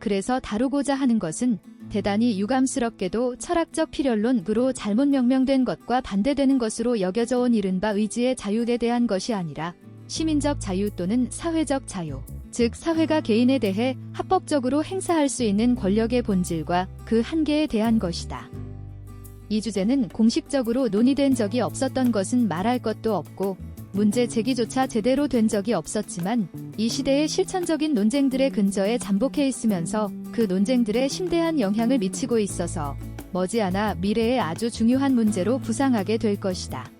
그래서 다루고자 하는 것은 대단히 유감스럽게도 철학적 필연론으로 잘못 명명된 것과 반대되는 것으로 여겨져 온 이른바 의지의 자유에 대한 것이 아니라 시민적 자유 또는 사회적 자유, 즉 사회가 개인에 대해 합법적으로 행사할 수 있는 권력의 본질과 그 한계에 대한 것이다. 이 주제는 공식적으로 논의된 적이 없었던 것은 말할 것도 없고 문제 제기조차 제대로 된 적이 없었지만 이 시대의 실천적인 논쟁들의 근저에 잠복해 있으면서 그 논쟁들에 심대한 영향을 미치고 있어서 머지않아 미래의 아주 중요한 문제로 부상하게 될 것이다.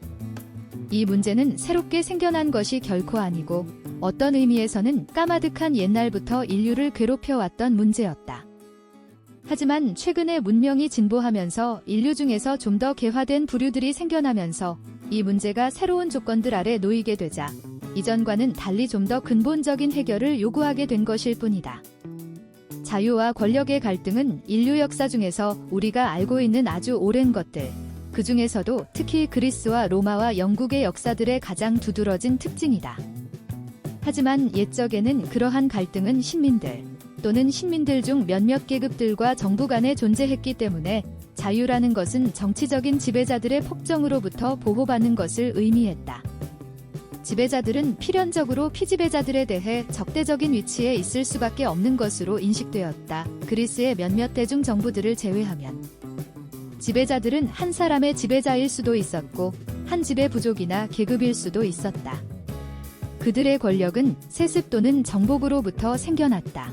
이 문제는 새롭게 생겨난 것이 결코 아니고 어떤 의미에서는 까마득한 옛날부터 인류를 괴롭혀왔던 문제였다. 하지만 최근에 문명이 진보하면서 인류 중에서 좀 더 개화된 부류들이 생겨나면서 이 문제가 새로운 조건들 아래 놓이게 되자 이전과는 달리 좀 더 근본적인 해결을 요구하게 된 것일 뿐이다. 자유와 권력의 갈등은 인류 역사 중에서 우리가 알고 있는 아주 오랜 것들, 그 중에서도 특히 그리스와 로마와 영국의 역사들의 가장 두드러진 특징이다. 하지만 옛적에는 그러한 갈등은 신민들 또는 신민들 중 몇몇 계급들과 정부 간에 존재했기 때문에 자유라는 것은 정치적인 지배자들의 폭정으로부터 보호받는 것을 의미했다. 지배자들은 필연적으로 피지배자들에 대해 적대적인 위치에 있을 수밖에 없는 것으로 인식되었다. 그리스의 몇몇 대중 정부들을 제외하면 지배자들은 한 사람의 지배자일 수도 있었고 한 집의 부족이나 계급일 수도 있었다. 그들의 권력은 세습 또는 정복으로부터 생겨났다.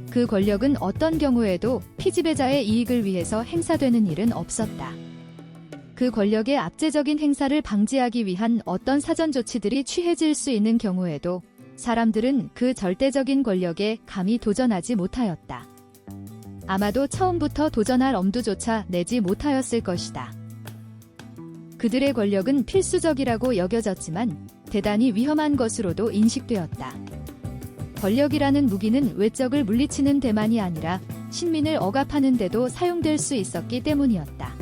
그 권력은 어떤 경우에도 피지배자의 이익을 위해서 행사되는 일은 없었다. 그 권력의 압제적인 행사를 방지하기 위한 어떤 사전 조치들이 취해질 수 있는 경우에도 사람들은 그 절대적인 권력에 감히 도전하지 못하였다. 아마도 처음부터 도전할 엄두조차 내지 못하였을 것이다. 그들의 권력은 필수적이라고 여겨졌지만 대단히 위험한 것으로도 인식되었다. 권력이라는 무기는 외적을 물리치는 데만이 아니라 신민을 억압하는 데도 사용될 수 있었기 때문이었다.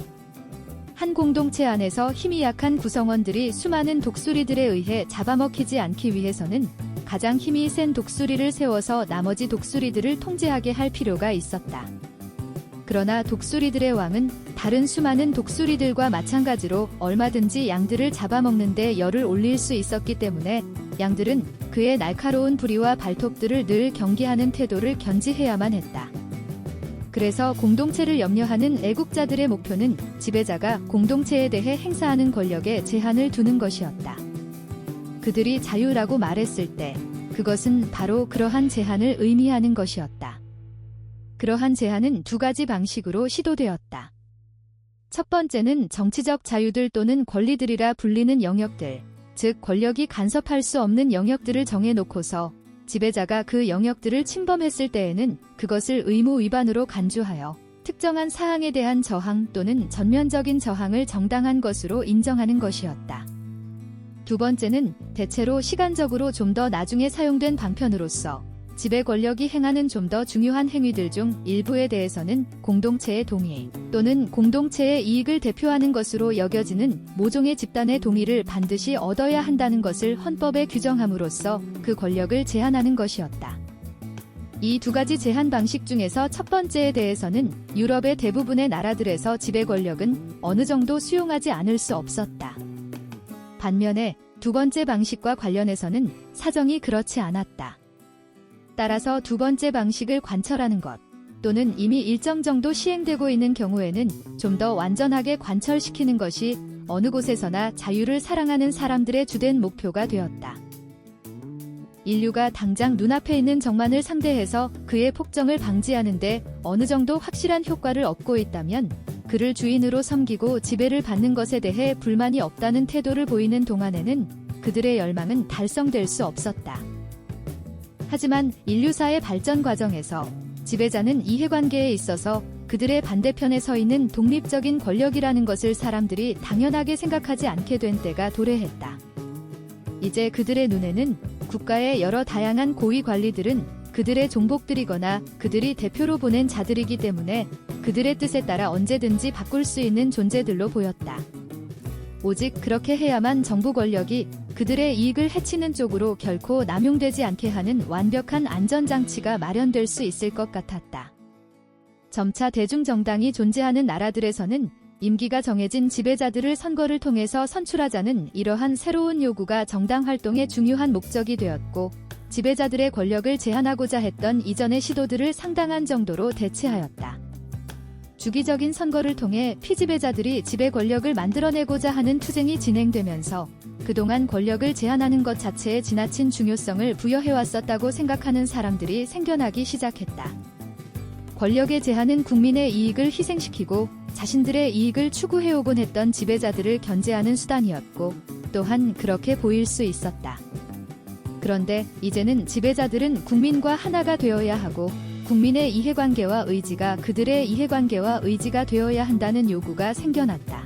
한 공동체 안에서 힘이 약한 구성원들이 수많은 독수리들에 의해 잡아먹히지 않기 위해서는 가장 힘이 센 독수리를 세워서 나머지 독수리들을 통제하게 할 필요가 있었다. 그러나 독수리들의 왕은 다른 수많은 독수리들과 마찬가지로 얼마든지 양들을 잡아먹는 데 열을 올릴 수 있었기 때문에 양들은 그의 날카로운 부리와 발톱들을 늘 경계하는 태도를 견지해야만 했다. 그래서 공동체를 염려하는 애국자들의 목표는 지배자가 공동체에 대해 행사하는 권력에 제한을 두는 것이었다. 그들이 자유라고 말했을 때 그것은 바로 그러한 제한을 의미하는 것이었다. 그러한 제한은 두 가지 방식으로 시도되었다. 첫 번째는 정치적 자유들 또는 권리들이라 불리는 영역들, 즉 권력이 간섭할 수 없는 영역들을 정해놓고서 지배자가 그 영역들을 침범했을 때에는 그것을 의무 위반으로 간주하여 특정한 사항에 대한 저항 또는 전면적인 저항을 정당한 것으로 인정하는 것이었다. 두 번째는 대체로 시간적으로 좀 더 나중에 사용된 방편으로서 지배 권력이 행하는 좀 더 중요한 행위들 중 일부에 대해서는 공동체의 동의 또는 공동체의 이익을 대표하는 것으로 여겨지는 모종의 집단의 동의를 반드시 얻어야 한다는 것을 헌법에 규정함으로써 그 권력을 제한하는 것이었다. 이 두 가지 제한 방식 중에서 첫 번째에 대해서는 유럽의 대부분의 나라들에서 지배 권력은 어느 정도 수용하지 않을 수 없었다. 반면에 두 번째 방식과 관련해서는 사정이 그렇지 않았다. 따라서 두 번째 방식을 관철하는 것 또는 이미 일정 정도 시행되고 있는 경우에는 좀 더 완전하게 관철시키는 것이 어느 곳에서나 자유를 사랑하는 사람들의 주된 목표가 되었다. 인류가 당장 눈앞에 있는 적만을 상대해서 그의 폭정을 방지하는데 어느 정도 확실한 효과를 얻고 있다면 그를 주인으로 섬기고 지배를 받는 것에 대해 불만이 없다는 태도를 보이는 동안에는 그들의 열망은 달성될 수 없었다. 하지만 인류사의 발전 과정에서 지배자는 이해관계에 있어서 그들의 반대편에 서 있는 독립적인 권력이라는 것을 사람들이 당연하게 생각하지 않게 된 때가 도래했다. 이제 그들의 눈에는 국가의 여러 다양한 고위 관리들은 그들의 종복들이거나 그들이 대표로 보낸 자들이기 때문에 그들의 뜻에 따라 언제든지 바꿀 수 있는 존재들로 보였다. 오직 그렇게 해야만 정부 권력이 그들의 이익을 해치는 쪽으로 결코 남용되지 않게 하는 완벽한 안전장치가 마련될 수 있을 것 같았다. 점차 대중정당이 존재하는 나라들에서는 임기가 정해진 지배자들을 선거를 통해서 선출하자는 이러한 새로운 요구가 정당 활동의 중요한 목적이 되었고, 지배자들의 권력을 제한하고자 했던 이전의 시도들을 상당한 정도로 대체하였다. 주기적인 선거를 통해 피지배자들이 지배 권력을 만들어내고자 하는 투쟁이 진행되면서 그동안 권력을 제한하는 것 자체에 지나친 중요성을 부여해왔었다고 생각하는 사람들이 생겨나기 시작했다. 권력의 제한은 국민의 이익을 희생시키고 자신들의 이익을 추구해오곤 했던 지배자들을 견제하는 수단이었고, 또한 그렇게 보일 수 있었다. 그런데 이제는 지배자들은 국민과 하나가 되어야 하고, 국민의 이해관계와 의지가 그들의 이해관계와 의지가 되어야 한다는 요구가 생겨났다.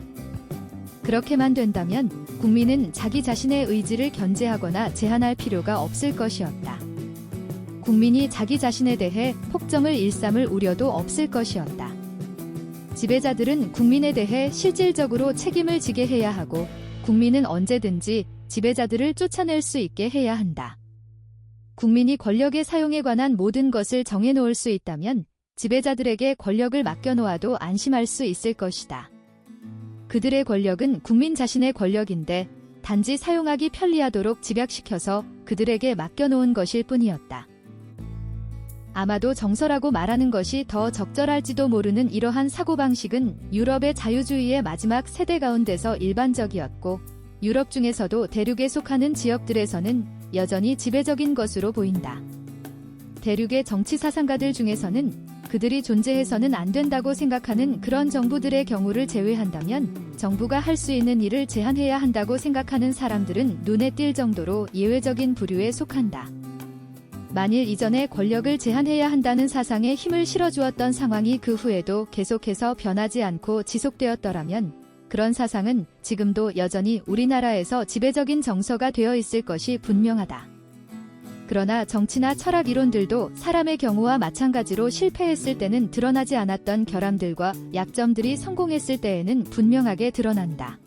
그렇게만 된다면 국민은 자기 자신의 의지를 견제하거나 제한할 필요가 없을 것이었다. 국민이 자기 자신에 대해 폭정을 일삼을 우려도 없을 것이었다. 지배자들은 국민에 대해 실질적으로 책임을 지게 해야 하고, 국민은 언제든지 지배자들을 쫓아낼 수 있게 해야 한다. 국민이 권력의 사용에 관한 모든 것을 정해놓을 수 있다면 지배자들에게 권력을 맡겨놓아도 안심할 수 있을 것이다. 그들의 권력은 국민 자신의 권력인데 단지 사용하기 편리하도록 집약시켜서 그들에게 맡겨놓은 것일 뿐이었다. 아마도 정서라고 말하는 것이 더 적절할지도 모르는 이러한 사고방식은 유럽의 자유주의의 마지막 세대 가운데서 일반적이었고, 유럽 중에서도 대륙에 속하는 지역들에서는 여전히 지배적인 것으로 보인다. 대륙의 정치 사상가들 중에서는 그들이 존재해서는 안 된다고 생각하는 그런 정부들의 경우를 제외한다면 정부가 할 수 있는 일을 제한해야 한다고 생각하는 사람들은 눈에 띌 정도로 예외적인 부류에 속한다. 만일 이전에 권력을 제한해야 한다는 사상에 힘을 실어주었던 상황이 그 후에도 계속해서 변하지 않고 지속되었더라면 그런 사상은 지금도 여전히 우리나라에서 지배적인 정서가 되어 있을 것이 분명하다. 그러나 정치나 철학 이론들도 사람의 경우와 마찬가지로 실패했을 때는 드러나지 않았던 결함들과 약점들이 성공했을 때에는 분명하게 드러난다.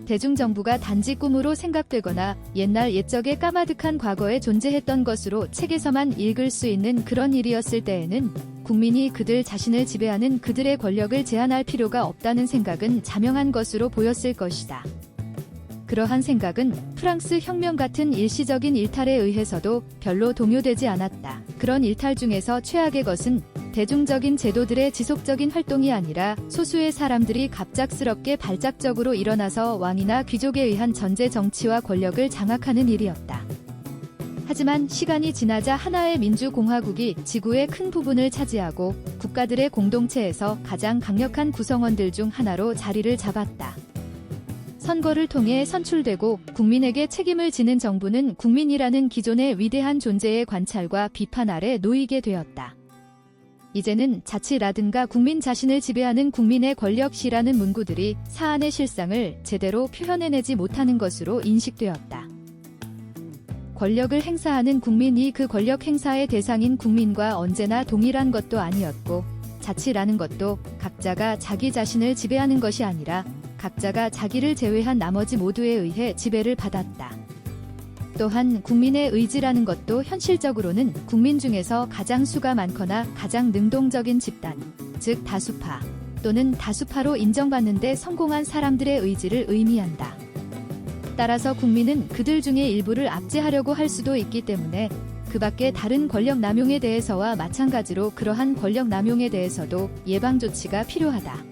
대중정부가 단지 꿈으로 생각되거나 옛날 옛적의 까마득한 과거에 존재했던 것으로 책에서만 읽을 수 있는 그런 일이었을 때에는 국민이 그들 자신을 지배하는 그들의 권력을 제한할 필요가 없다는 생각은 자명한 것으로 보였을 것이다. 그러한 생각은 프랑스 혁명 같은 일시적인 일탈에 의해서도 별로 동요되지 않았다. 그런 일탈 중에서 최악의 것은 대중적인 제도들의 지속적인 활동이 아니라 소수의 사람들이 갑작스럽게 발작적으로 일어나서 왕이나 귀족에 의한 전제 정치와 권력을 장악하는 일이었다. 하지만 시간이 지나자 하나의 민주공화국이 지구의 큰 부분을 차지하고 국가들의 공동체에서 가장 강력한 구성원들 중 하나로 자리를 잡았다. 선거를 통해 선출되고 국민에게 책임을 지는 정부는 국민이라는 기존의 위대한 존재의 관찰과 비판 아래 놓이게 되었다. 이제는 자치라든가 국민 자신을 지배하는 국민의 권력시라는 문구들이 사안의 실상을 제대로 표현해내지 못하는 것으로 인식되었다. 권력을 행사하는 국민이 그 권력 행사의 대상인 국민과 언제나 동일한 것도 아니었고, 자치라는 것도 각자가 자기 자신을 지배하는 것이 아니라 각자가 자기를 제외한 나머지 모두에 의해 지배를 받았다. 또한 국민의 의지라는 것도 현실적으로는 국민 중에서 가장 수가 많거나 가장 능동적인 집단, 즉 다수파 또는 다수파로 인정받는 데 성공한 사람들의 의지를 의미한다. 따라서 국민은 그들 중에 일부를 압제하려고 할 수도 있기 때문에 그 밖에 다른 권력 남용에 대해서와 마찬가지로 그러한 권력 남용에 대해서도 예방 조치가 필요하다.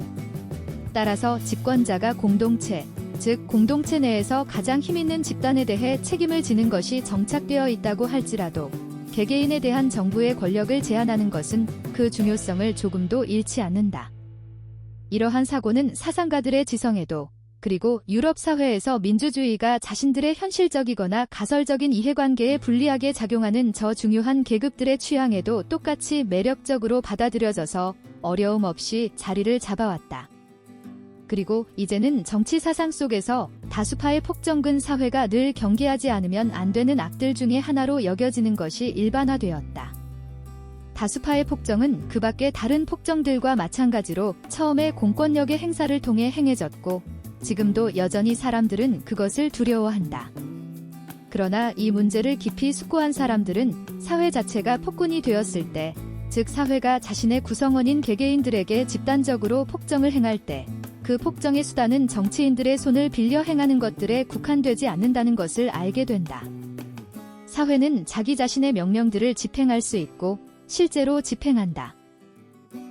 따라서 집권자가 공동체, 즉 공동체 내에서 가장 힘있는 집단에 대해 책임을 지는 것이 정착되어 있다고 할지라도 개개인에 대한 정부의 권력을 제한하는 것은 그 중요성을 조금도 잃지 않는다. 이러한 사고는 사상가들의 지성에도, 그리고 유럽 사회에서 민주주의가 자신들의 현실적이거나 가설적인 이해관계에 불리하게 작용하는 저 중요한 계급들의 취향에도 똑같이 매력적으로 받아들여져서 어려움 없이 자리를 잡아왔다. 그리고 이제는 정치 사상 속에서 다수파의 폭정근 사회가 늘 경계하지 않으면 안 되는 악들 중에 하나로 여겨지는 것이 일반화되었다. 다수파의 폭정은 그 밖의 다른 폭정들과 마찬가지로 처음에 공권력의 행사를 통해 행해졌고, 지금도 여전히 사람들은 그것을 두려워한다. 그러나 이 문제를 깊이 숙고한 사람들은 사회 자체가 폭군이 되었을 때, 즉 사회가 자신의 구성원인 개개인들에게 집단적으로 폭정을 행할 때, 그 폭정의 수단은 정치인들의 손을 빌려 행하는 것들에 국한되지 않는다는 것을 알게 된다. 사회는 자기 자신의 명령들을 집행할 수 있고 실제로 집행한다.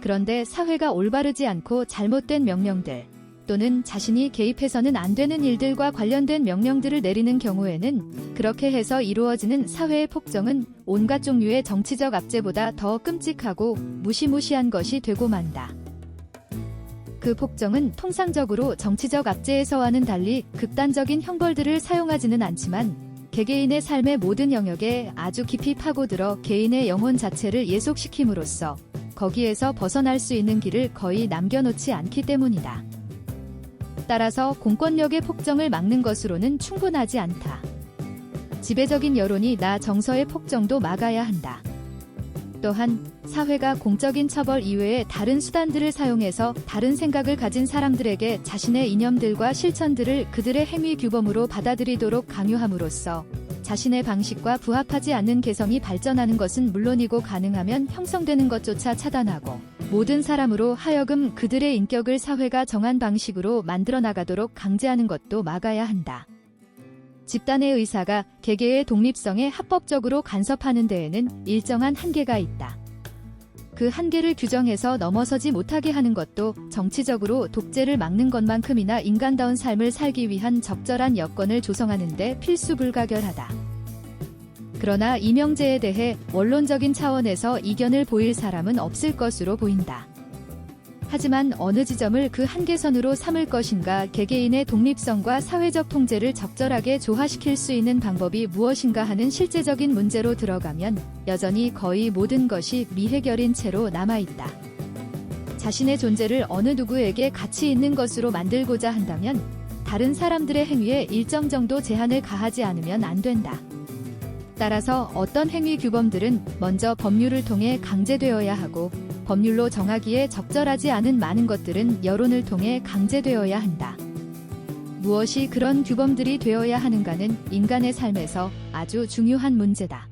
그런데 사회가 올바르지 않고 잘못된 명령들 또는 자신이 개입해서는 안 되는 일들과 관련된 명령들을 내리는 경우에는 그렇게 해서 이루어지는 사회의 폭정은 온갖 종류의 정치적 압제보다 더 끔찍하고 무시무시한 것이 되고 만다. 그 폭정은 통상적으로 정치적 압제에서와는 달리 극단적인 형벌들을 사용하지는 않지만 개개인의 삶의 모든 영역에 아주 깊이 파고들어 개인의 영혼 자체를 예속시킴으로써 거기에서 벗어날 수 있는 길을 거의 남겨놓지 않기 때문이다. 따라서 공권력의 폭정을 막는 것으로는 충분하지 않다. 지배적인 여론이 나 정서의 폭정도 막아야 한다. 또한 사회가 공적인 처벌 이외의 다른 수단들을 사용해서 다른 생각을 가진 사람들에게 자신의 이념들과 실천들을 그들의 행위 규범으로 받아들이도록 강요함으로써 자신의 방식과 부합하지 않는 개성이 발전하는 것은 물론이고 가능하면 형성되는 것조차 차단하고 모든 사람으로 하여금 그들의 인격을 사회가 정한 방식으로 만들어 나가도록 강제하는 것도 막아야 한다. 집단의 의사가 개개의 독립성에 합법적으로 간섭하는 데에는 일정한 한계가 있다. 그 한계를 규정해서 넘어서지 못하게 하는 것도 정치적으로 독재를 막는 것만큼이나 인간다운 삶을 살기 위한 적절한 여건을 조성하는 데 필수불가결하다. 그러나 이명제에 대해 원론적인 차원에서 이견을 보일 사람은 없을 것으로 보인다. 하지만 어느 지점을 그 한계선으로 삼을 것인가, 개개인의 독립성과 사회적 통제를 적절하게 조화시킬 수 있는 방법이 무엇인가 하는 실제적인 문제로 들어가면 여전히 거의 모든 것이 미해결인 채로 남아있다. 자신의 존재를 어느 누구에게 가치 있는 것으로 만들고자 한다면 다른 사람들의 행위에 일정 정도 제한을 가하지 않으면 안 된다. 따라서 어떤 행위 규범들은 먼저 법률을 통해 강제되어야 하고 법률로 정하기에 적절하지 않은 많은 것들은 여론을 통해 강제되어야 한다. 무엇이 그런 규범들이 되어야 하는가는 인간의 삶에서 아주 중요한 문제다.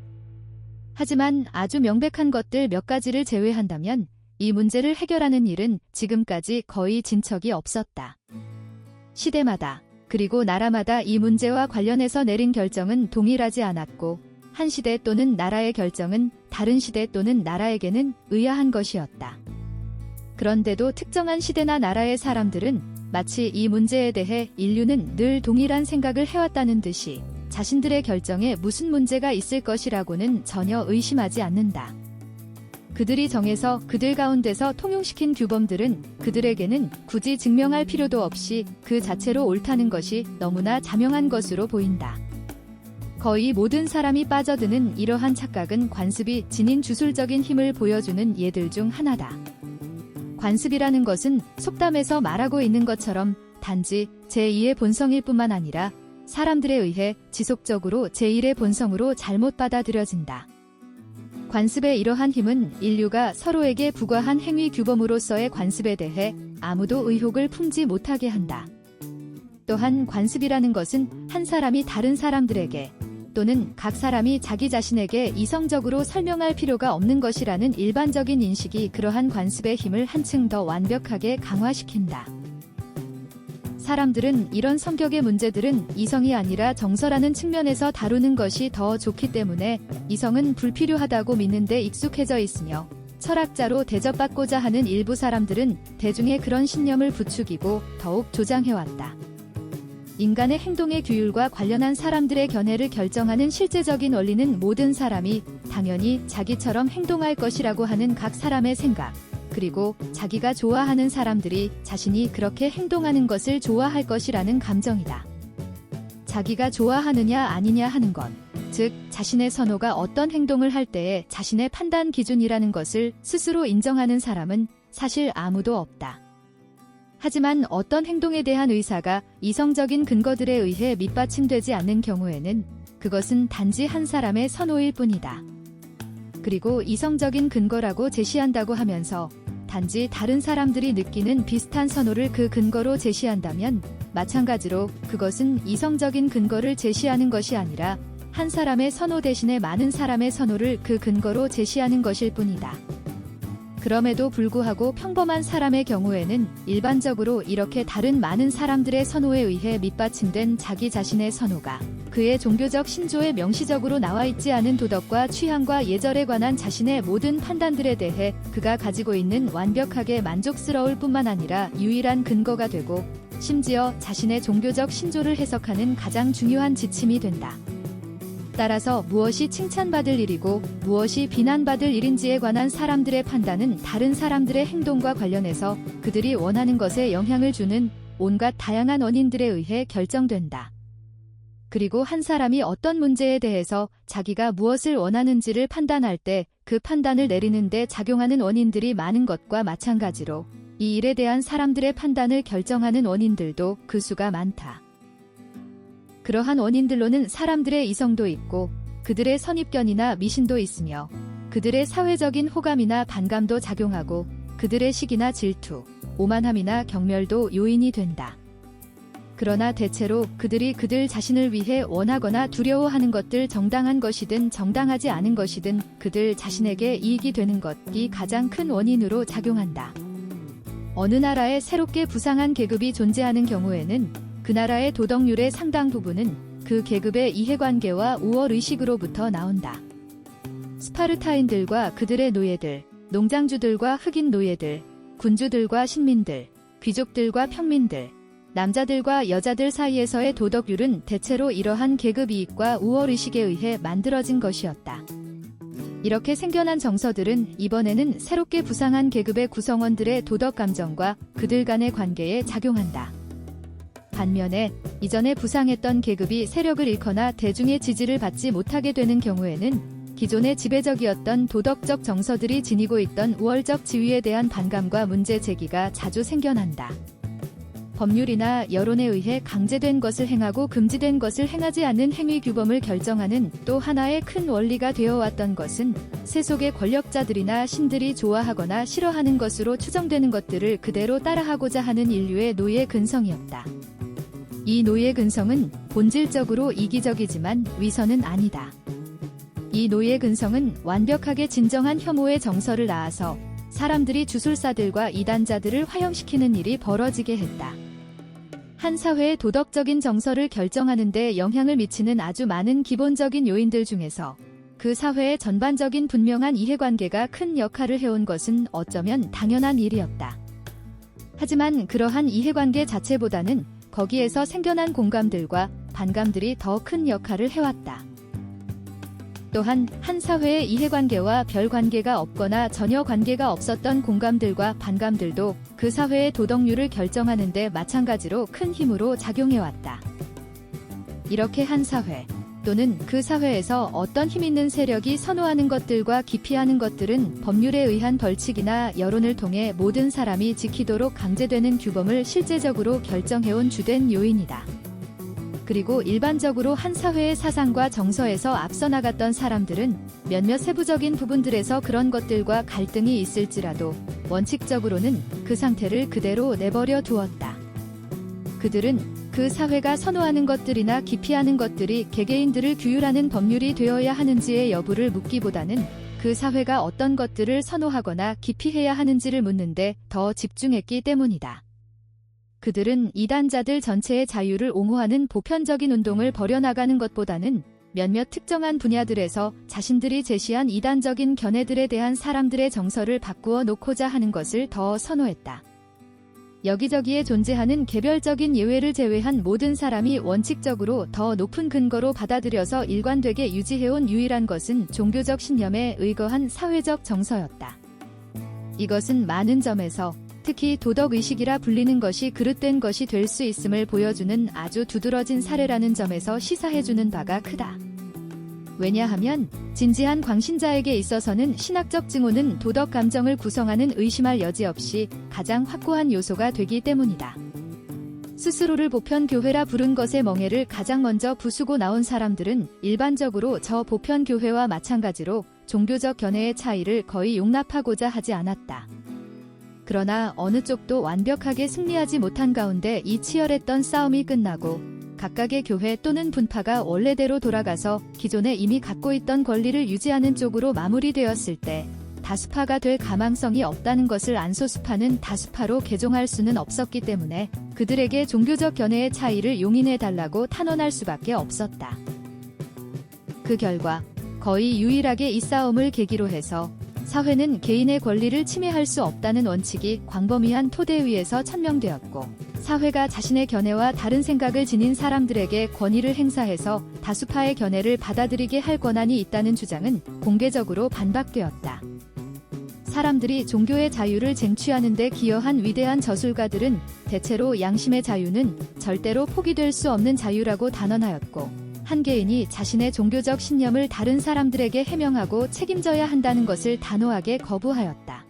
하지만 아주 명백한 것들 몇 가지를 제외한다면 이 문제를 해결하는 일은 지금까지 거의 진척이 없었다. 시대마다 그리고 나라마다 이 문제와 관련해서 내린 결정은 동일하지 않았고 한 시대 또는 나라의 결정은 다른 시대 또는 나라에게는 의아한 것이었다. 그런데도 특정한 시대나 나라의 사람들은 마치 이 문제에 대해 인류는 늘 동일한 생각을 해왔다는 듯이 자신들의 결정에 무슨 문제가 있을 것이라고는 전혀 의심하지 않는다. 그들이 정해서 그들 가운데서 통용시킨 규범들은 그들에게는 굳이 증명할 필요도 없이 그 자체로 옳다는 것이 너무나 자명한 것으로 보인다. 거의 모든 사람이 빠져드는 이러한 착각은 관습이 지닌 주술적인 힘을 보여주는 예들 중 하나다. 관습이라는 것은 속담에서 말하고 있는 것처럼 단지 제2의 본성일 뿐만 아니라 사람들에 의해 지속적으로 제1의 본성으로 잘못 받아들여진다. 관습의 이러한 힘은 인류가 서로에게 부과한 행위 규범으로서의 관습에 대해 아무도 의혹을 품지 못하게 한다. 또한 관습이라는 것은 한 사람이 다른 사람들에게 또는 각 사람이 자기 자신에게 이성적으로 설명할 필요가 없는 것이라는 일반적인 인식이 그러한 관습의 힘을 한층 더 완벽하게 강화시킨다. 사람들은 이런 성격의 문제들은 이성이 아니라 정서라는 측면에서 다루는 것이 더 좋기 때문에 이성은 불필요하다고 믿는 데 익숙해져 있으며 철학자로 대접받고자 하는 일부 사람들은 대중의 그런 신념을 부추기고 더욱 조장해왔다. 인간의 행동의 규율과 관련한 사람들의 견해를 결정하는 실제적인 원리는 모든 사람이 당연히 자기처럼 행동할 것이라고 하는 각 사람의 생각, 그리고 자기가 좋아하는 사람들이 자신이 그렇게 행동하는 것을 좋아할 것이라는 감정이다. 자기가 좋아하느냐 아니냐 하는 것, 즉 자신의 선호가 어떤 행동을 할 때의 자신의 판단 기준이라는 것을 스스로 인정하는 사람은 사실 아무도 없다. 하지만 어떤 행동에 대한 의사가 이성적인 근거들에 의해 밑받침되지 않는 경우에는 그것은 단지 한 사람의 선호일 뿐이다. 그리고 이성적인 근거라고 제시한다고 하면서 단지 다른 사람들이 느끼는 비슷한 선호를 그 근거로 제시한다면 마찬가지로 그것은 이성적인 근거를 제시하는 것이 아니라 한 사람의 선호 대신에 많은 사람의 선호를 그 근거로 제시하는 것일 뿐이다. 그럼에도 불구하고 평범한 사람의 경우에는 일반적으로 이렇게 다른 많은 사람들의 선호에 의해 밑받침된 자기 자신의 선호가 그의 종교적 신조에 명시적으로 나와 있지 않은 도덕과 취향과 예절에 관한 자신의 모든 판단들에 대해 그가 가지고 있는 완벽하게 만족스러울 뿐만 아니라 유일한 근거가 되고 심지어 자신의 종교적 신조를 해석하는 가장 중요한 지침이 된다. 따라서 무엇이 칭찬받을 일이고 무엇이 비난받을 일인지에 관한 사람들의 판단은 다른 사람들의 행동과 관련해서 그들이 원하는 것에 영향을 주는 온갖 다양한 원인들에 의해 결정된다. 그리고 한 사람이 어떤 문제에 대해서 자기가 무엇을 원하는지를 판단할 때 그 판단을 내리는데 작용하는 원인들이 많은 것과 마찬가지로 이 일에 대한 사람들의 판단을 결정하는 원인들도 그 수가 많다. 그러한 원인들로는 사람들의 이성도 있고 그들의 선입견이나 미신도 있으며 그들의 사회적인 호감이나 반감도 작용하고 그들의 시기나 질투, 오만함이나 경멸도 요인이 된다. 그러나 대체로 그들이 그들 자신을 위해 원하거나 두려워하는 것들 정당한 것이든 정당하지 않은 것이든 그들 자신에게 이익이 되는 것이 가장 큰 원인으로 작용한다. 어느 나라에 새롭게 부상한 계급이 존재하는 경우에는 그 나라의 도덕률의 상당 부분은 그 계급의 이해관계와 우월의식으로부터 나온다. 스파르타인들과 그들의 노예들, 농장주들과 흑인 노예들, 군주들과 신민들, 귀족들과 평민들, 남자들과 여자들 사이에서의 도덕률은 대체로 이러한 계급 이익과 우월의식에 의해 만들어진 것이었다. 이렇게 생겨난 정서들은 이번에는 새롭게 부상한 계급의 구성원들의 도덕감정과 그들 간의 관계에 작용한다. 반면에 이전에 부상했던 계급이 세력을 잃거나 대중의 지지를 받지 못하게 되는 경우에는 기존의 지배적이었던 도덕적 정서들이 지니고 있던 우월적 지위에 대한 반감과 문제 제기가 자주 생겨난다. 법률이나 여론에 의해 강제된 것을 행하고 금지된 것을 행하지 않는 행위 규범을 결정하는 또 하나의 큰 원리가 되어왔던 것은 세속의 권력자들이나 신들이 좋아하거나 싫어하는 것으로 추정되는 것들을 그대로 따라하고자 하는 인류의 노예 근성이었다. 이 노예 근성은 본질적으로 이기적이지만 위선은 아니다. 이 노예 근성은 완벽하게 진정한 혐오의 정서를 낳아서 사람들이 주술사들과 이단자들을 화형시키는 일이 벌어지게 했다. 한 사회의 도덕적인 정서를 결정하는 데 영향을 미치는 아주 많은 기본적인 요인들 중에서 그 사회의 전반적인 분명한 이해관계가 큰 역할을 해온 것은 어쩌면 당연한 일이었다. 하지만 그러한 이해관계 자체보다는 거기에서 생겨난 공감들과 반감들이 더 큰 역할을 해왔다. 또한 한 사회의 이해관계와 별 관계가 없거나 전혀 관계가 없었던 공감들과 반감들도 그 사회의 도덕률을 결정하는 데 마찬가지로 큰 힘으로 작용해왔다. 이렇게 한 사회 또는 그 사회에서 어떤 힘 있는 세력이 선호하는 것들과 기피하는 것들은 법률에 의한 벌칙이나 여론을 통해 모든 사람이 지키도록 강제되는 규범을 실제적으로 결정해온 주된 요인이다. 그리고 일반적으로 한 사회의 사상과 정서에서 앞서 나갔던 사람들은 몇몇 세부적인 부분들에서 그런 것들과 갈등이 있을지라도 원칙적으로는 그 상태를 그대로 내버려 두었다. 그들은 그 사회가 선호하는 것들이나 기피하는 것들이 개개인들을 규율하는 법률이 되어야 하는지의 여부를 묻기보다는 그 사회가 어떤 것들을 선호하거나 기피해야 하는지를 묻는데 더 집중했기 때문이다. 그들은 이단자들 전체의 자유를 옹호하는 보편적인 운동을 벌여나가는 것보다는 몇몇 특정한 분야들에서 자신들이 제시한 이단적인 견해들에 대한 사람들의 정서를 바꾸어 놓고자 하는 것을 더 선호했다. 여기저기에 존재하는 개별적인 예외를 제외한 모든 사람이 원칙적으로 더 높은 근거로 받아들여서 일관되게 유지해온 유일한 것은 종교적 신념에 의거한 사회적 정서였다. 이것은 많은 점에서 특히 도덕의식이라 불리는 것이 그릇된 것이 될 수 있음을 보여주는 아주 두드러진 사례라는 점에서 시사해주는 바가 크다. 왜냐하면 진지한 광신자에게 있어서는 신학적 증오는 도덕 감정을 구성하는 의심할 여지 없이 가장 확고한 요소가 되기 때문이다. 스스로를 보편교회라 부른 것의 멍해를 가장 먼저 부수고 나온 사람들은 일반적으로 저 보편교회와 마찬가지로 종교적 견해의 차이를 거의 용납하고자 하지 않았다. 그러나 어느 쪽도 완벽하게 승리하지 못한 가운데 이 치열했던 싸움이 끝나고 각각의 교회 또는 분파가 원래대로 돌아가서 기존에 이미 갖고 있던 권리를 유지하는 쪽으로 마무리되었을 때 다수파가 될 가망성이 없다는 것을 안 소수파는 다수파로 개종할 수는 없었기 때문에 그들에게 종교적 견해의 차이를 용인해달라고 탄원할 수밖에 없었다. 그 결과 거의 유일하게 이 싸움을 계기로 해서 사회는 개인의 권리를 침해할 수 없다는 원칙이 광범위한 토대 위에서 천명되었고 사회가 자신의 견해와 다른 생각을 지닌 사람들에게 권위를 행사해서 다수파의 견해를 받아들이게 할 권한이 있다는 주장은 공개적으로 반박되었다. 사람들이 종교의 자유를 쟁취하는 데 기여한 위대한 저술가들은 대체로 양심의 자유는 절대로 포기될 수 없는 자유라고 단언하였고 한 개인이 자신의 종교적 신념을 다른 사람들에게 해명하고 책임져야 한다는 것을 단호하게 거부하였다.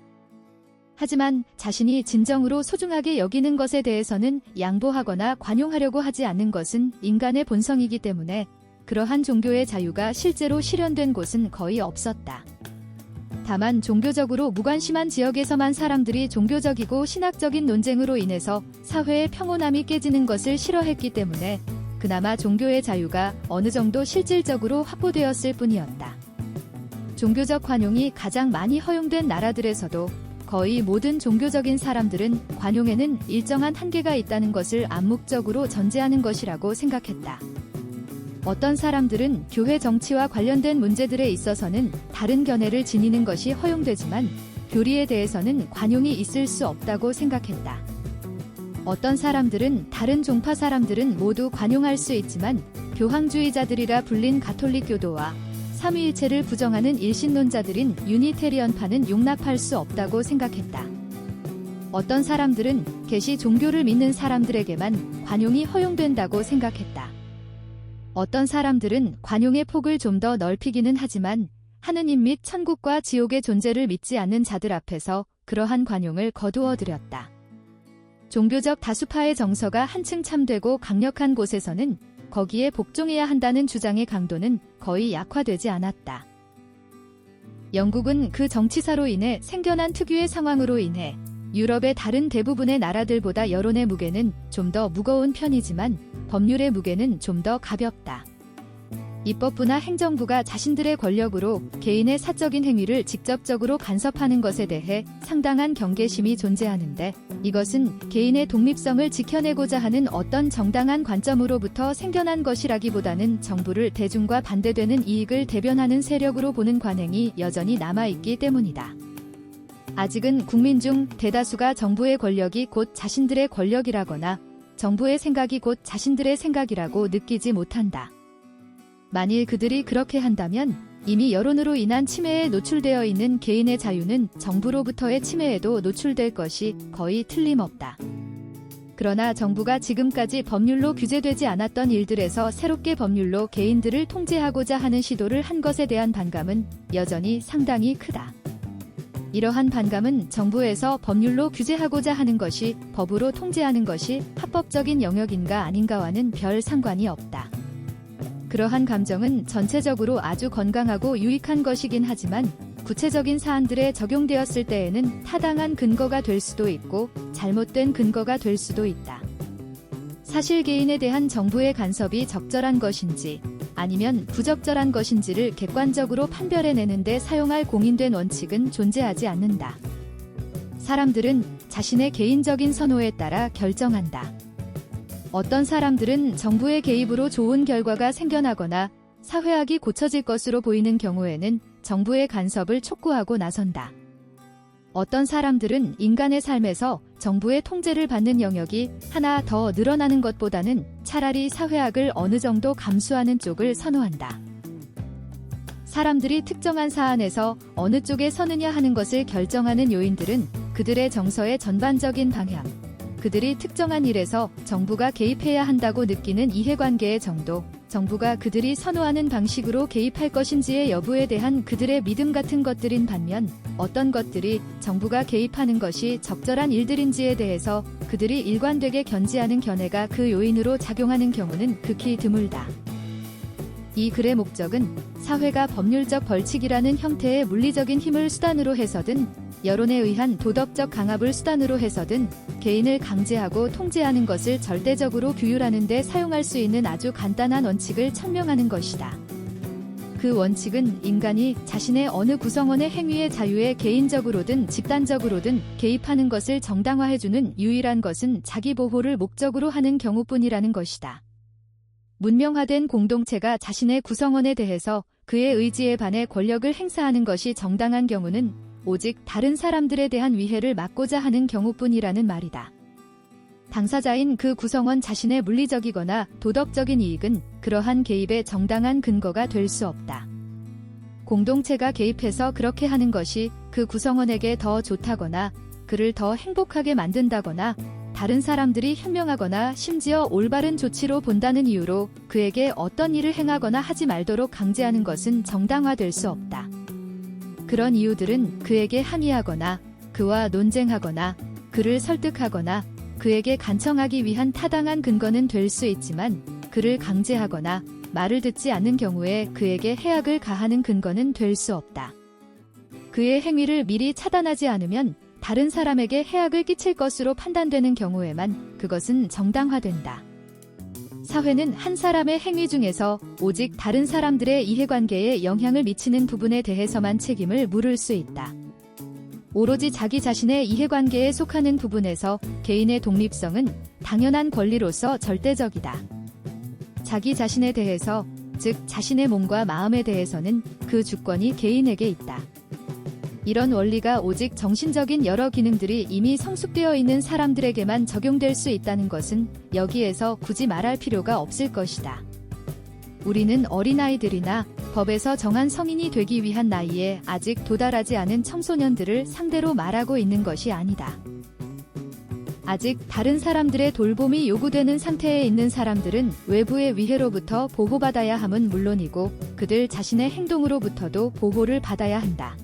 하지만 자신이 진정으로 소중하게 여기는 것에 대해서는 양보하거나 관용하려고 하지 않는 것은 인간의 본성이기 때문에 그러한 종교의 자유가 실제로 실현된 곳은 거의 없었다. 다만 종교적으로 무관심한 지역에서만 사람들이 종교적이고 신학적인 논쟁으로 인해서 사회의 평온함이 깨지는 것을 싫어했기 때문에 그나마 종교의 자유가 어느 정도 실질적으로 확보되었을 뿐이었다. 종교적 관용이 가장 많이 허용된 나라들에서도 거의 모든 종교적인 사람들은 관용에는 일정한 한계가 있다는 것을 암묵적으로 전제하는 것이라고 생각했다. 어떤 사람들은 교회 정치와 관련된 문제들에 있어서는 다른 견해를 지니는 것이 허용되지만 교리에 대해서는 관용이 있을 수 없다고 생각했다. 어떤 사람들은 다른 종파 사람들은 모두 관용할 수 있지만 교황주의자들이라 불린 가톨릭교도와 삼위일체를 부정하는 일신론자들인 유니테리언파는 용납할 수 없다고 생각했다. 어떤 사람들은 계시 종교를 믿는 사람들에게만 관용이 허용된다고 생각했다. 어떤 사람들은 관용의 폭을 좀 더 넓히기는 하지만 하느님 및 천국과 지옥의 존재를 믿지 않는 자들 앞에서 그러한 관용을 거두어들였다. 종교적 다수파의 정서가 한층 참되고 강력한 곳에서는 거기에 복종해야 한다는 주장의 강도는 거의 약화되지 않았다. 영국은 그 정치사로 인해 생겨난 특유의 상황으로 인해 유럽의 다른 대부분의 나라들보다 여론의 무게는 좀 더 무거운 편이지만 법률의 무게는 좀 더 가볍다. 입법부나 행정부가 자신들의 권력으로 개인의 사적인 행위를 직접적으로 간섭하는 것에 대해 상당한 경계심이 존재하는데 이것은 개인의 독립성을 지켜내고자 하는 어떤 정당한 관점으로부터 생겨난 것이라기보다는 정부를 대중과 반대되는 이익을 대변하는 세력으로 보는 관행이 여전히 남아있기 때문이다. 아직은 국민 중 대다수가 정부의 권력이 곧 자신들의 권력이라거나 정부의 생각이 곧 자신들의 생각이라고 느끼지 못한다. 만일 그들이 그렇게 한다면 이미 여론으로 인한 침해에 노출되어 있는 개인의 자유는 정부로부터의 침해에도 노출될 것이 거의 틀림없다. 그러나 정부가 지금까지 법률로 규제되지 않았던 일들에서 새롭게 법률로 개인들을 통제하고자 하는 시도를 한 것에 대한 반감은 여전히 상당히 크다. 이러한 반감은 정부에서 법률로 규제하고자 하는 것이 법으로 통제하는 것이 합법적인 영역인가 아닌가와는 별 상관이 없다. 그러한 감정은 전체적으로 아주 건강하고 유익한 것이긴 하지만 구체적인 사안들에 적용되었을 때에는 타당한 근거가 될 수도 있고 잘못된 근거가 될 수도 있다. 사실 개인에 대한 정부의 간섭이 적절한 것인지 아니면 부적절한 것인지를 객관적으로 판별해내는데 사용할 공인된 원칙은 존재하지 않는다. 사람들은 자신의 개인적인 선호에 따라 결정한다. 어떤 사람들은 정부의 개입으로 좋은 결과가 생겨나거나 사회학이 고쳐질 것으로 보이는 경우에는 정부의 간섭을 촉구하고 나선다. 어떤 사람들은 인간의 삶에서 정부의 통제를 받는 영역이 하나 더 늘어나는 것보다는 차라리 사회학을 어느 정도 감수하는 쪽을 선호한다. 사람들이 특정한 사안에서 어느 쪽에 서느냐 하는 것을 결정하는 요인들은 그들의 정서의 전반적인 방향, 그들이 특정한 일에서 정부가 개입해야 한다고 느끼는 이해관계의 정도, 정부가 그들이 선호하는 방식으로 개입할 것인지의 여부에 대한 그들의 믿음 같은 것들인 반면 어떤 것들이 정부가 개입하는 것이 적절한 일들인지에 대해서 그들이 일관되게 견지하는 견해가 그 요인으로 작용하는 경우는 극히 드물다. 이 글의 목적은 사회가 법률적 벌칙이라는 형태의 물리적인 힘을 수단으로 해서든 여론에 의한 도덕적 강압을 수단으로 해서든 개인을 강제하고 통제하는 것을 절대적으로 규율하는 데 사용할 수 있는 아주 간단한 원칙을 천명하는 것이다. 그 원칙은 인간이 자신의 어느 구성원의 행위의 자유에 개인적으로든 집단적으로든 개입하는 것을 정당화해주는 유일한 것은 자기 보호를 목적으로 하는 경우뿐이라는 것이다. 문명화된 공동체가 자신의 구성원에 대해서 그의 의지에 반해 권력을 행사하는 것이 정당한 경우는 오직 다른 사람들에 대한 위해를 막고자 하는 경우뿐이라는 말이다. 당사자인 그 구성원 자신의 물리적이거나 도덕적인 이익은 그러한 개입의 정당한 근거가 될 수 없다. 공동체가 개입해서 그렇게 하는 것이 그 구성원에게 더 좋다거나 그를 더 행복하게 만든다거나 다른 사람들이 현명하거나 심지어 올바른 조치로 본다는 이유로 그에게 어떤 일을 행하거나 하지 말도록 강제하는 것은 정당화될 수 없다. 그런 이유들은 그에게 항의하거나 그와 논쟁하거나 그를 설득하거나 그에게 간청하기 위한 타당한 근거는 될 수 있지만 그를 강제하거나 말을 듣지 않는 경우에 그에게 해악을 가하는 근거는 될 수 없다. 그의 행위를 미리 차단하지 않으면 다른 사람에게 해악을 끼칠 것으로 판단되는 경우에만 그것은 정당화된다. 사회는 한 사람의 행위 중에서 오직 다른 사람들의 이해관계에 영향을 미치는 부분에 대해서만 책임을 물을 수 있다. 오로지 자기 자신의 이해관계에 속하는 부분에서 개인의 독립성은 당연한 권리로서 절대적이다. 자기 자신에 대해서, 즉 자신의 몸과 마음에 대해서는 그 주권이 개인에게 있다. 이런 원리가 오직 정신적인 여러 기능들이 이미 성숙되어 있는 사람들에게만 적용될 수 있다는 것은 여기에서 굳이 말할 필요가 없을 것이다. 우리는 어린아이들이나 법에서 정한 성인이 되기 위한 나이에 아직 도달하지 않은 청소년들을 상대로 말하고 있는 것이 아니다. 아직 다른 사람들의 돌봄이 요구되는 상태에 있는 사람들은 외부의 위해로부터 보호받아야 함은 물론이고 그들 자신의 행동으로부터도 보호를 받아야 한다.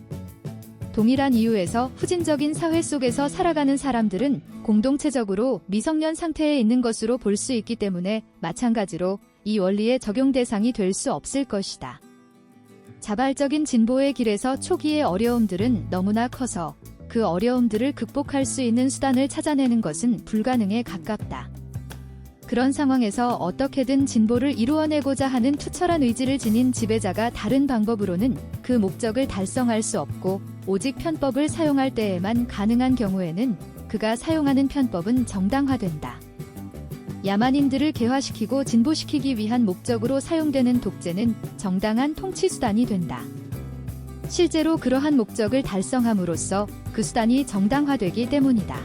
동일한 이유에서 후진적인 사회 속에서 살아가는 사람들은 공동체적으로 미성년 상태에 있는 것으로 볼 수 있기 때문에 마찬가지로 이 원리의 적용 대상이 될 수 없을 것이다. 자발적인 진보의 길에서 초기의 어려움들은 너무나 커서 그 어려움들을 극복할 수 있는 수단을 찾아내는 것은 불가능에 가깝다. 그런 상황에서 어떻게든 진보를 이루어내고자 하는 투철한 의지를 지닌 지배자가 다른 방법으로는 그 목적을 달성할 수 없고 오직 편법을 사용할 때에만 가능한 경우에는 그가 사용하는 편법은 정당화된다. 야만인들을 개화시키고 진보시키기 위한 목적으로 사용되는 독재는 정당한 통치 수단이 된다. 실제로 그러한 목적을 달성함으로써 그 수단이 정당화되기 때문이다.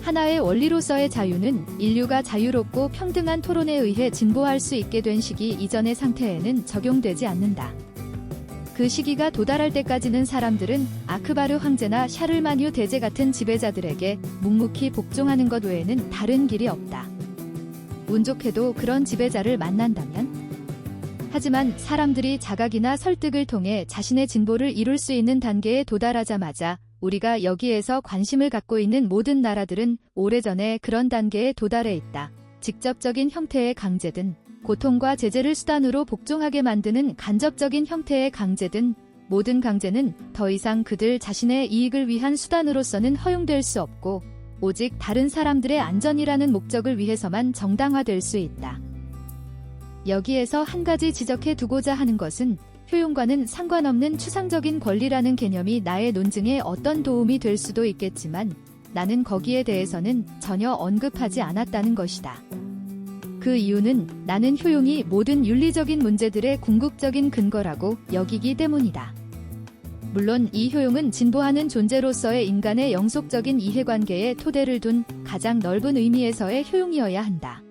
하나의 원리로서의 자유는 인류가 자유롭고 평등한 토론에 의해 진보할 수 있게 된 시기 이전의 상태에는 적용되지 않는다. 그 시기가 도달할 때까지는 사람들은 아크바르 황제나 샤를마뉴 대제 같은 지배자들에게 묵묵히 복종하는 것 외에는 다른 길이 없다. 운 좋게도 그런 지배자를 만난다면? 하지만 사람들이 자각이나 설득을 통해 자신의 진보를 이룰 수 있는 단계에 도달하자마자 우리가 여기에서 관심을 갖고 있는 모든 나라들은 오래전에 그런 단계에 도달해 있다. 직접적인 형태의 강제든 고통과 제재를 수단으로 복종하게 만드는 간접적인 형태의 강제든 모든 강제는 더 이상 그들 자신의 이익을 위한 수단으로서는 허용될 수 없고 오직 다른 사람들의 안전이라는 목적을 위해서만 정당화될 수 있다. 여기에서 한 가지 지적해 두고자 하는 것은 효용과는 상관없는 추상적인 권리라는 개념이 나의 논증에 어떤 도움이 될 수도 있겠지만 나는 거기에 대해서는 전혀 언급하지 않았다는 것이다. 그 이유는 나는 효용이 모든 윤리적인 문제들의 궁극적인 근거라고 여기기 때문이다. 물론 이 효용은 진보하는 존재로서의 인간의 영속적인 이해관계에 토대를 둔 가장 넓은 의미에서의 효용이어야 한다.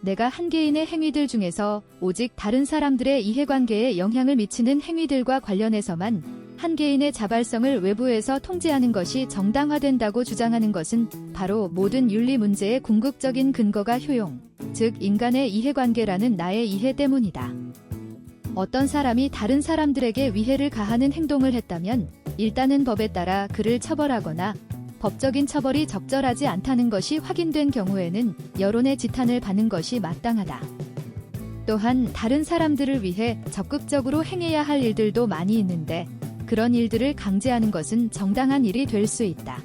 내가 한 개인의 행위들 중에서 오직 다른 사람들의 이해관계에 영향을 미치는 행위들과 관련해서만 한 개인의 자발성을 외부에서 통제하는 것이 정당화된다고 주장하는 것은 바로 모든 윤리 문제의 궁극적인 근거가 효용, 즉 인간의 이해관계라는 나의 이해 때문이다. 어떤 사람이 다른 사람들에게 위해를 가하는 행동을 했다면 일단은 법에 따라 그를 처벌하거나 법적인 처벌이 적절하지 않다는 것이 확인된 경우에는 여론의 지탄을 받는 것이 마땅하다. 또한 다른 사람들을 위해 적극적으로 행해야 할 일들도 많이 있는데 그런 일들을 강제하는 것은 정당한 일이 될 수 있다.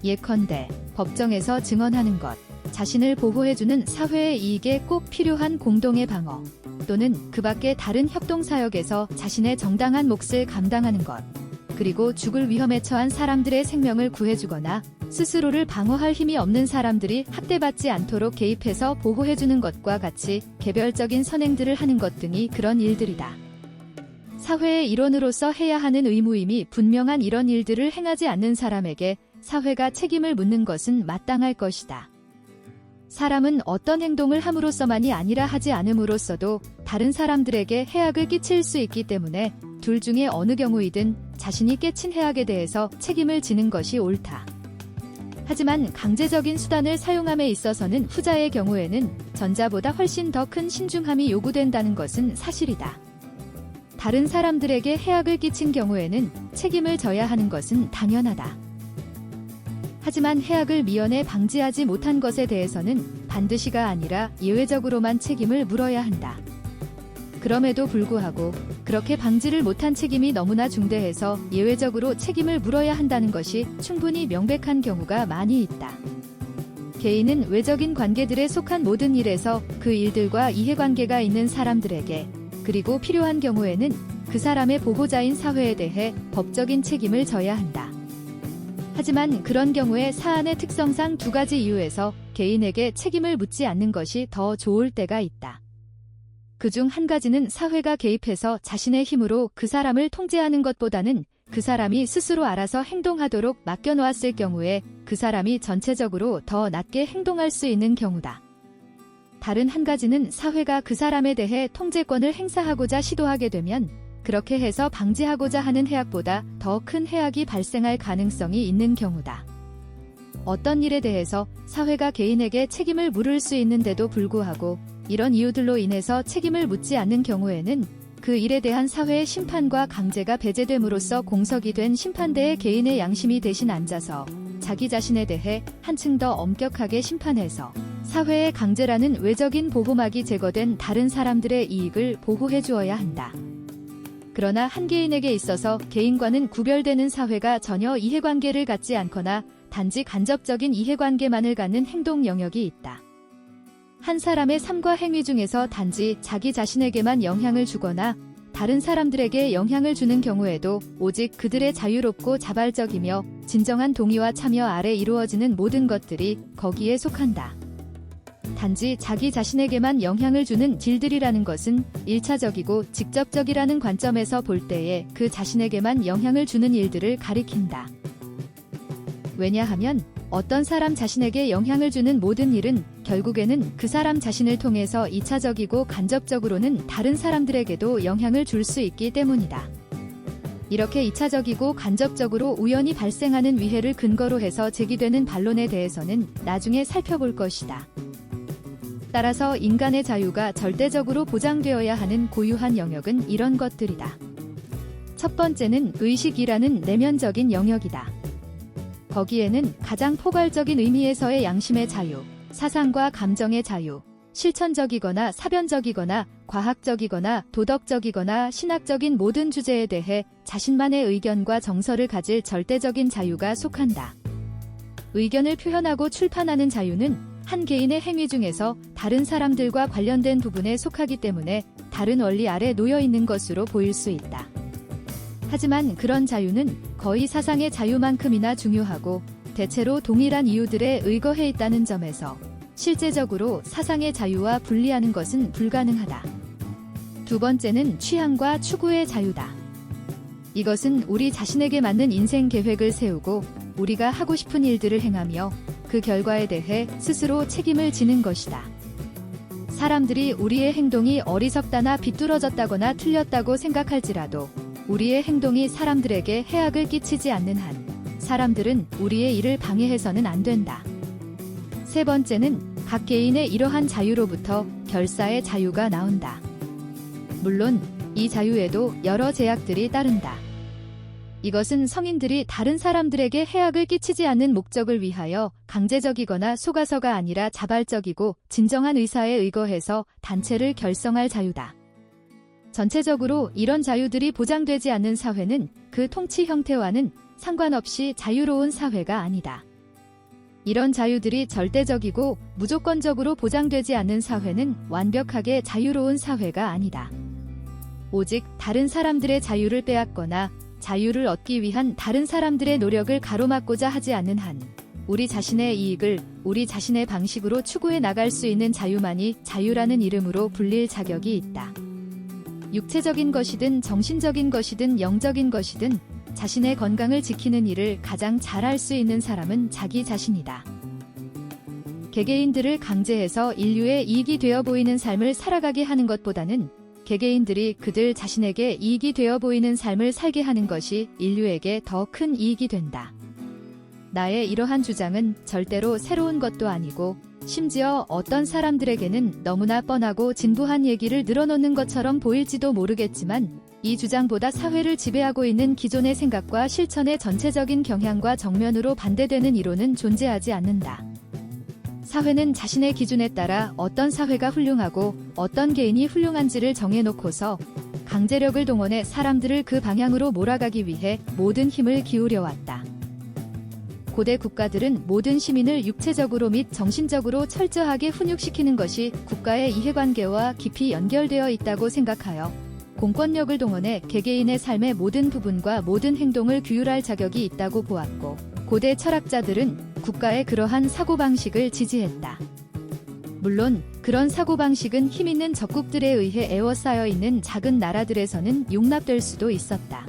예컨대 법정에서 증언하는 것, 자신을 보호해주는 사회의 이익에 꼭 필요한 공동의 방어, 또는 그 밖의 다른 협동사역에서 자신의 정당한 몫을 감당하는 것, 그리고 죽을 위험에 처한 사람들의 생명을 구해주거나 스스로를 방어할 힘이 없는 사람들이 학대받지 않도록 개입해서 보호해주는 것과 같이 개별적인 선행들을 하는 것 등이 그런 일들이다. 사회의 일원으로서 해야 하는 의무임이 분명한 이런 일들을 행하지 않는 사람에게 사회가 책임을 묻는 것은 마땅할 것이다. 사람은 어떤 행동을 함으로써만이 아니라 하지 않음으로써도 다른 사람들에게 해악을 끼칠 수 있기 때문에 둘 중에 어느 경우이든 자신이 끼친 해악에 대해서 책임을 지는 것이 옳다. 하지만 강제적인 수단을 사용함에 있어서는 후자의 경우에는 전자보다 훨씬 더 큰 신중함이 요구된다는 것은 사실이다. 다른 사람들에게 해악을 끼친 경우에는 책임을 져야 하는 것은 당연하다. 하지만 해악을 미연에 방지하지 못한 것에 대해서는 반드시가 아니라 예외적으로만 책임을 물어야 한다. 그럼에도 불구하고 그렇게 방지를 못한 책임이 너무나 중대해서 예외적으로 책임을 물어야 한다는 것이 충분히 명백한 경우가 많이 있다. 개인은 외적인 관계들에 속한 모든 일에서 그 일들과 이해관계가 있는 사람들에게, 그리고 필요한 경우에는 그 사람의 보호자인 사회에 대해 법적인 책임을 져야 한다. 하지만 그런 경우에 사안의 특성상 두 가지 이유에서 개인에게 책임을 묻지 않는 것이 더 좋을 때가 있다. 그중 한 가지는 사회가 개입해서 자신의 힘으로 그 사람을 통제하는 것보다는 그 사람이 스스로 알아서 행동하도록 맡겨놓았을 경우에 그 사람이 전체적으로 더 낮게 행동할 수 있는 경우다. 다른 한 가지는 사회가 그 사람에 대해 통제권을 행사하고자 시도하게 되면 그렇게 해서 방지하고자 하는 해악보다 더 큰 해악이 발생할 가능성이 있는 경우다. 어떤 일에 대해서 사회가 개인에게 책임을 물을 수 있는데도 불구하고 이런 이유들로 인해서 책임을 묻지 않는 경우에는 그 일에 대한 사회의 심판과 강제가 배제됨으로써 공석이 된 심판대의 개인의 양심이 대신 앉아서 자기 자신에 대해 한층 더 엄격하게 심판해서 사회의 강제라는 외적인 보호막이 제거된 다른 사람들의 이익을 보호해 주어야 한다. 그러나 한 개인에게 있어서 개인과는 구별되는 사회가 전혀 이해관계를 갖지 않거나 단지 간접적인 이해관계만을 갖는 행동 영역이 있다. 한 사람의 삶과 행위 중에서 단지 자기 자신에게만 영향을 주거나 다른 사람들에게 영향을 주는 경우에도 오직 그들의 자유롭고 자발적이며 진정한 동의와 참여 아래 이루어지는 모든 것들이 거기에 속한다. 단지 자기 자신에게만 영향을 주는 일들이라는 것은 1차적이고 직접적이라는 관점에서 볼 때에 그 자신에게만 영향을 주는 일들을 가리킨다. 왜냐하면 어떤 사람 자신에게 영향을 주는 모든 일은 결국에는 그 사람 자신을 통해서 2차적이고 간접적으로는 다른 사람들에게도 영향을 줄 수 있기 때문이다. 이렇게 2차적이고 간접적으로 우연히 발생하는 위해를 근거로 해서 제기되는 반론에 대해서는 나중에 살펴볼 것이다. 따라서 인간의 자유가 절대적으로 보장되어야 하는 고유한 영역은 이런 것들이다. 첫 번째는 의식이라는 내면적인 영역이다. 거기에는 가장 포괄적인 의미에서의 양심의 자유, 사상과 감정의 자유, 실천적이거나 사변적이거나 과학적이거나 도덕적이거나 신학적인 모든 주제에 대해 자신만의 의견과 정서를 가질 절대적인 자유가 속한다. 의견을 표현하고 출판하는 자유는 한 개인의 행위 중에서 다른 사람들과 관련된 부분에 속하기 때문에 다른 원리 아래 놓여 있는 것으로 보일 수 있다. 하지만 그런 자유는 거의 사상의 자유만큼이나 중요하고 대체로 동일한 이유들에 의거해 있다는 점에서 실제적으로 사상의 자유와 분리하는 것은 불가능하다. 두 번째는 취향과 추구의 자유다. 이것은 우리 자신에게 맞는 인생 계획을 세우고 우리가 하고 싶은 일들을 행하며 그 결과에 대해 스스로 책임을 지는 것이다. 사람들이 우리의 행동이 어리석다나 비뚤어졌다거나 틀렸다고 생각할지라도 우리의 행동이 사람들에게 해악을 끼치지 않는 한 사람들은 우리의 일을 방해해서는 안 된다. 세 번째는 각 개인의 이러한 자유로부터 결사의 자유가 나온다. 물론 이 자유에도 여러 제약들이 따른다. 이것은 성인들이 다른 사람들에게 해악을 끼치지 않는 목적을 위하여 강제적이거나 속아서가 아니라 자발적이고 진정한 의사에 의거해서 단체를 결성할 자유다. 전체적으로 이런 자유들이 보장되지 않는 사회는 그 통치 형태와는 상관없이 자유로운 사회가 아니다. 이런 자유들이 절대적이고 무조건적으로 보장되지 않는 사회는 완벽하게 자유로운 사회가 아니다. 오직 다른 사람들의 자유를 빼앗거나 자유를 얻기 위한 다른 사람들의 노력을 가로막고자 하지 않는 한 우리 자신의 이익을 우리 자신의 방식으로 추구해 나갈 수 있는 자유만이 자유라는 이름으로 불릴 자격이 있다. 육체적인 것이든 정신적인 것이든 영적인 것이든 자신의 건강을 지키는 일을 가장 잘할 수 있는 사람은 자기 자신이다. 개개인들을 강제해서 인류의 이익이 되어 보이는 삶을 살아가게 하는 것보다는 개개인들이 그들 자신에게 이익이 되어 보이는 삶을 살게 하는 것이 인류에게 더 큰 이익이 된다. 나의 이러한 주장은 절대로 새로운 것도 아니고 심지어 어떤 사람들에게는 너무나 뻔하고 진부한 얘기를 늘어놓는 것처럼 보일지도 모르겠지만 이 주장보다 사회를 지배하고 있는 기존의 생각과 실천의 전체적인 경향과 정면으로 반대되는 이론은 존재하지 않는다. 사회는 자신의 기준에 따라 어떤 사회가 훌륭하고 어떤 개인이 훌륭한지를 정해놓고서 강제력을 동원해 사람들을 그 방향으로 몰아가기 위해 모든 힘을 기울여왔다. 고대 국가들은 모든 시민을 육체적으로 및 정신적으로 철저하게 훈육시키는 것이 국가의 이해관계와 깊이 연결되어 있다고 생각하여 공권력을 동원해 개개인의 삶의 모든 부분과 모든 행동을 규율할 자격이 있다고 보았고, 고대 철학자들은 국가의 그러한 사고방식을 지지했다. 물론 그런 사고방식은 힘있는 적국들에 의해 에워싸여 있는 작은 나라들에서는 용납될 수도 있었다.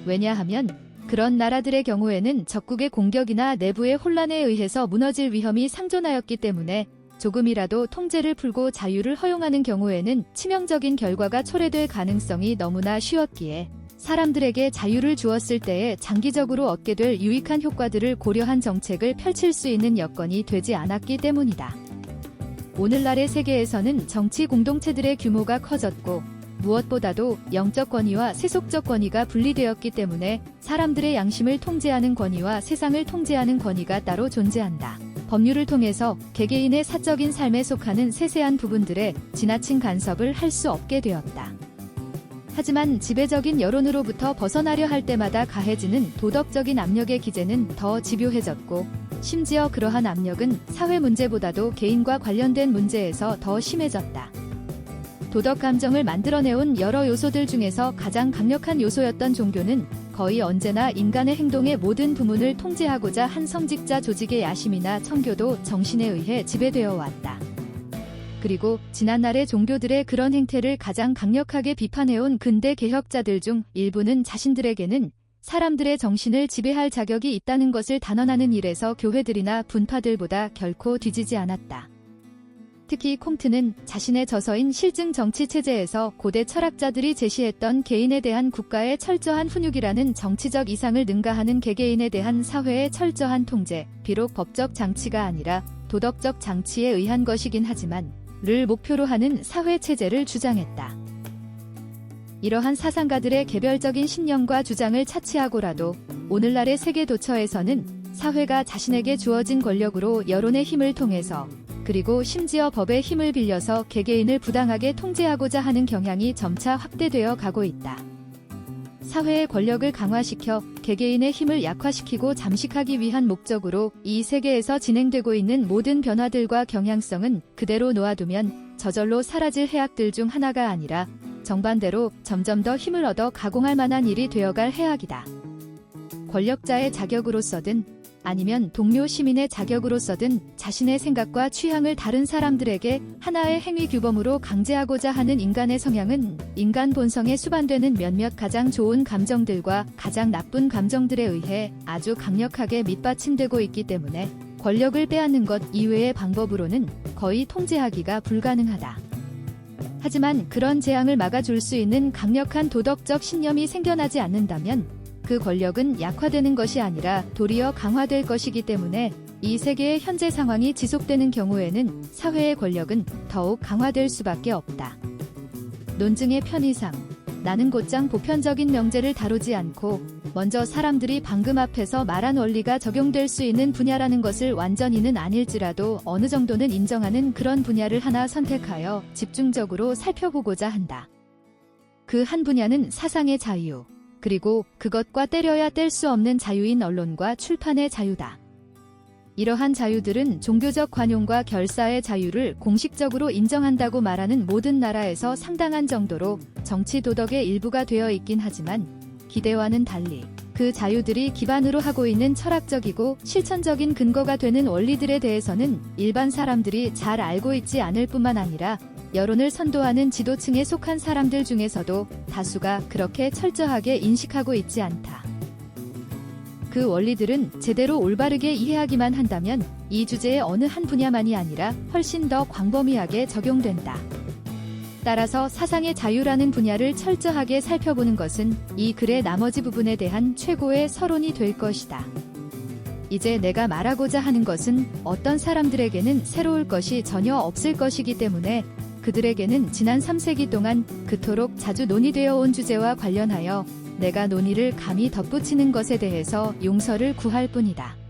왜냐하면 그런 나라들의 경우에는 적국의 공격이나 내부의 혼란에 의해서 무너질 위험이 상존하였기 때문에 조금이라도 통제를 풀고 자유를 허용하는 경우에는 치명적인 결과가 초래될 가능성이 너무나 쉬웠기에 사람들에게 자유를 주었을 때에 장기적으로 얻게 될 유익한 효과들을 고려한 정책을 펼칠 수 있는 여건이 되지 않았기 때문이다. 오늘날의 세계에서는 정치 공동체들의 규모가 커졌고 무엇보다도 영적 권위와 세속적 권위가 분리되었기 때문에 사람들의 양심을 통제하는 권위와 세상을 통제하는 권위가 따로 존재한다. 법률을 통해서 개개인의 사적인 삶에 속하는 세세한 부분들에 지나친 간섭을 할 수 없게 되었다. 하지만 지배적인 여론으로부터 벗어나려 할 때마다 가해지는 도덕적인 압력의 기제는 더 집요해졌고, 심지어 그러한 압력은 사회 문제보다도 개인과 관련된 문제에서 더 심해졌다. 도덕 감정을 만들어내온 여러 요소들 중에서 가장 강력한 요소였던 종교는 거의 언제나 인간의 행동의 모든 부문을 통제하고자 한 성직자 조직의 야심이나 청교도 정신에 의해 지배되어 왔다. 그리고 지난날의 종교들의 그런 행태를 가장 강력하게 비판해온 근대 개혁자들 중 일부는 자신들에게는 사람들의 정신을 지배할 자격이 있다는 것을 단언하는 일에서 교회들이나 분파들보다 결코 뒤지지 않았다. 특히 콩트는 자신의 저서인 실증 정치체제에서 고대 철학자들이 제시했던 개인에 대한 국가의 철저한 훈육이라는 정치적 이상을 능가하는 개개인에 대한 사회의 철저한 통제, 비록 법적 장치가 아니라 도덕적 장치에 의한 것이긴 하지만 를 목표로 하는 사회체제를 주장했다. 이러한 사상가들의 개별적인 신념과 주장을 차치하고라도 오늘날의 세계 도처에서는 사회가 자신에게 주어진 권력으로 여론의 힘을 통해서 그리고 심지어 법의 힘을 빌려서 개개인을 부당하게 통제하고자 하는 경향이 점차 확대되어 가고 있다. 사회의 권력을 강화시켜 개개인의 힘을 약화시키고 잠식하기 위한 목적으로 이 세계에서 진행되고 있는 모든 변화들과 경향성은 그대로 놓아두면 저절로 사라질 해악들 중 하나가 아니라 정반대로 점점 더 힘을 얻어 가공할 만한 일이 되어갈 해악이다. 권력자의 자격으로서든 아니면 동료 시민의 자격으로서든 자신의 생각과 취향을 다른 사람들에게 하나의 행위 규범으로 강제하고자 하는 인간의 성향은 인간 본성에 수반되는 몇몇 가장 좋은 감정들과 가장 나쁜 감정들에 의해 아주 강력하게 밑받침되고 있기 때문에 권력을 빼앗는 것 이외의 방법으로는 거의 통제하기가 불가능하다. 하지만 그런 재앙을 막아줄 수 있는 강력한 도덕적 신념이 생겨나지 않는다면 그 권력은 약화되는 것이 아니라 도리어 강화될 것이기 때문에 이 세계의 현재 상황이 지속되는 경우에는 사회의 권력은 더욱 강화될 수밖에 없다. 논증의 편의상 나는 곧장 보편적인 명제를 다루지 않고 먼저 사람들이 방금 앞에서 말한 원리가 적용될 수 있는 분야라는 것을 완전히는 아닐지라도 어느 정도는 인정하는 그런 분야를 하나 선택하여 집중적으로 살펴보고자 한다. 그 한 분야는 사상의 자유, 그리고 그것과 때려야 뗄 수 없는 자유인 언론과 출판의 자유다. 이러한 자유들은 종교적 관용과 결사의 자유를 공식적으로 인정한다고 말하는 모든 나라에서 상당한 정도로 정치 도덕의 일부가 되어 있긴 하지만 기대와는 달리 그 자유들이 기반으로 하고 있는 철학적이고 실천적인 근거가 되는 원리들에 대해서는 일반 사람들이 잘 알고 있지 않을 뿐만 아니라 여론을 선도하는 지도층에 속한 사람들 중에서도 다수가 그렇게 철저하게 인식하고 있지 않다. 그 원리들은 제대로 올바르게 이해하기만 한다면 이 주제의 어느 한 분야만이 아니라 훨씬 더 광범위하게 적용된다. 따라서 사상의 자유라는 분야를 철저하게 살펴보는 것은 이 글의 나머지 부분에 대한 최고의 서론이 될 것이다. 이제 내가 말하고자 하는 것은 어떤 사람들에게는 새로울 것이 전혀 없을 것이기 때문에 그들에게는 지난 3세기 동안 그토록 자주 논의되어 온 주제와 관련하여 내가 논의를 감히 덧붙이는 것에 대해서 용서를 구할 뿐이다.